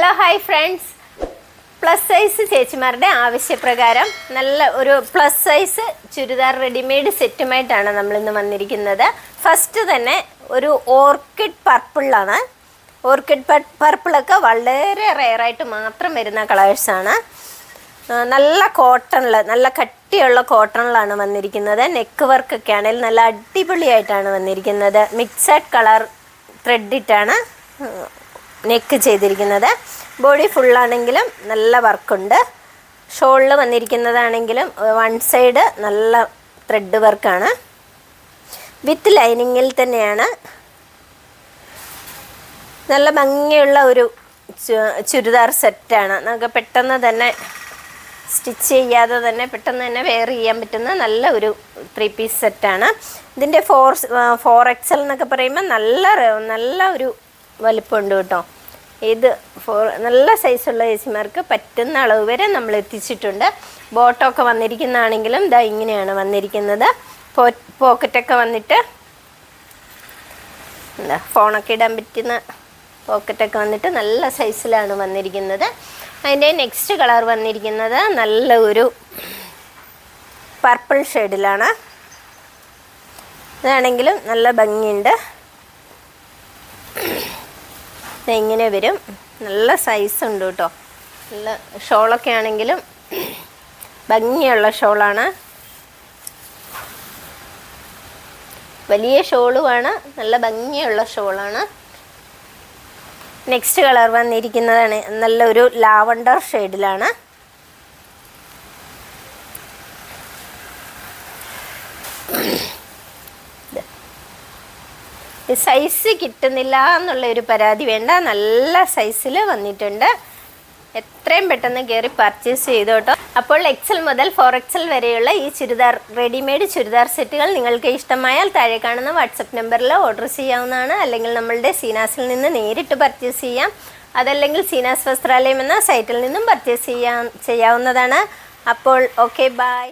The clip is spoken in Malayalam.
Hello hi friends, plus size ചേച്ചിമാരുടെ ആവശ്യപ്രകാരം നല്ല ഒരു പ്ലസ് സൈസ് ചുരിദാർ റെഡിമെയ്ഡ് സെറ്റുമായിട്ടാണ് നമ്മളിന്ന് വന്നിരിക്കുന്നത്. ഫസ്റ്റ് തന്നെ ഒരു ഓർക്കിഡ് പർപ്പിളാണ്. ഓർക്കിഡ് പർപ്പിളൊക്കെ വളരെ റെയറായിട്ട് മാത്രം വരുന്ന കളേഴ്സാണ്. നല്ല കോട്ടണിൽ, നല്ല കട്ടിയുള്ള കോട്ടണിലാണ് വന്നിരിക്കുന്നത്. നെക്ക് വർക്കൊക്കെ ആണെങ്കിൽ നല്ല അടിപൊളിയായിട്ടാണ് വന്നിരിക്കുന്നത്. മിക്സഡ് കളർ ത്രെഡിട്ടാണ് നെക്ക് ചെയ്തിരിക്കുന്നത്. ബോഡി ഫുള്ളാണെങ്കിലും നല്ല വർക്കുണ്ട്. ഷോളിൽ വന്നിരിക്കുന്നതാണെങ്കിലും വൺ സൈഡ് നല്ല ത്രെഡ് വർക്കാണ്. വിത്ത് ലൈനിങ്ങിൽ തന്നെയാണ്. നല്ല ഭംഗിയുള്ള ഒരു ചുരിദാർ സെറ്റാണ്. നമുക്ക് പെട്ടെന്ന് തന്നെ സ്റ്റിച്ച് ചെയ്യാതെ തന്നെ പെട്ടെന്ന് തന്നെ വെയർ ചെയ്യാൻ പറ്റുന്ന നല്ല ഒരു 3 പീസ് സെറ്റാണ്. ഇതിൻ്റെ 4XL എന്നൊക്കെ പറയുമ്പോൾ നല്ല ഒരു വലിപ്പമുണ്ട് കേട്ടോ. ഇത് നല്ല സൈസുള്ള ചേച്ചിമാർക്ക് പറ്റുന്ന അളവ് വരെ നമ്മൾ എത്തിച്ചിട്ടുണ്ട്. ബോട്ടമൊക്കെ വന്നിരിക്കുന്നതാണെങ്കിലും ഇതാ ഇങ്ങനെയാണ് വന്നിരിക്കുന്നത്. പോക്കറ്റൊക്കെ വന്നിട്ട് എന്താ ഫോണൊക്കെ ഇടാൻ പറ്റുന്ന പോക്കറ്റൊക്കെ വന്നിട്ട് നല്ല സൈസിലാണ് വന്നിരിക്കുന്നത്. അതിൻ്റെ നെക്സ്റ്റ് കളർ വന്നിരിക്കുന്നത് നല്ല ഒരു പർപ്പിൾ ഷെയ്ഡിലാണ്. ഇതാണെങ്കിലും നല്ല ഭംഗിയുണ്ട്. ഇങ്ങനെ വരും. നല്ല സൈസ് ഉണ്ട് കേട്ടോ. നല്ല ഷോളൊക്കെ ആണെങ്കിലും ഭംഗിയുള്ള ഷോളാണ്. വലിയ ഷോളുമാണ്, നല്ല ഭംഗിയുള്ള ഷോളാണ്. നെക്സ്റ്റ് കളർ വന്നിരിക്കുന്നതാണ് നല്ലൊരു ലാവണ്ടർ ഷെയ്ഡിലാണ്. സൈസ് കിട്ടുന്നില്ല എന്നുള്ളൊരു പരാതി വേണ്ട, നല്ല സൈസിൽ വന്നിട്ടുണ്ട്. എത്രയും പെട്ടെന്ന് കയറി പർച്ചേസ് ചെയ്തു കേട്ടോ. അപ്പോൾ XL മുതൽ 4XL വരെയുള്ള ഈ റെഡിമെയ്ഡ് ചുരിദാർ സെറ്റുകൾ നിങ്ങൾക്ക് ഇഷ്ടമായാൽ താഴെ കാണുന്ന വാട്സപ്പ് നമ്പറിൽ ഓർഡർ ചെയ്യാവുന്നതാണ്. അല്ലെങ്കിൽ നമ്മളുടെ സീനാസിൽ നിന്ന് നേരിട്ട് പർച്ചേസ് ചെയ്യാം. അതല്ലെങ്കിൽ സീനാസ് വസ്ത്രാലയം എന്ന സൈറ്റിൽ നിന്നും പർച്ചേസ് ചെയ്യാവുന്നതാണ്. അപ്പോൾ ഓക്കെ, ബൈ.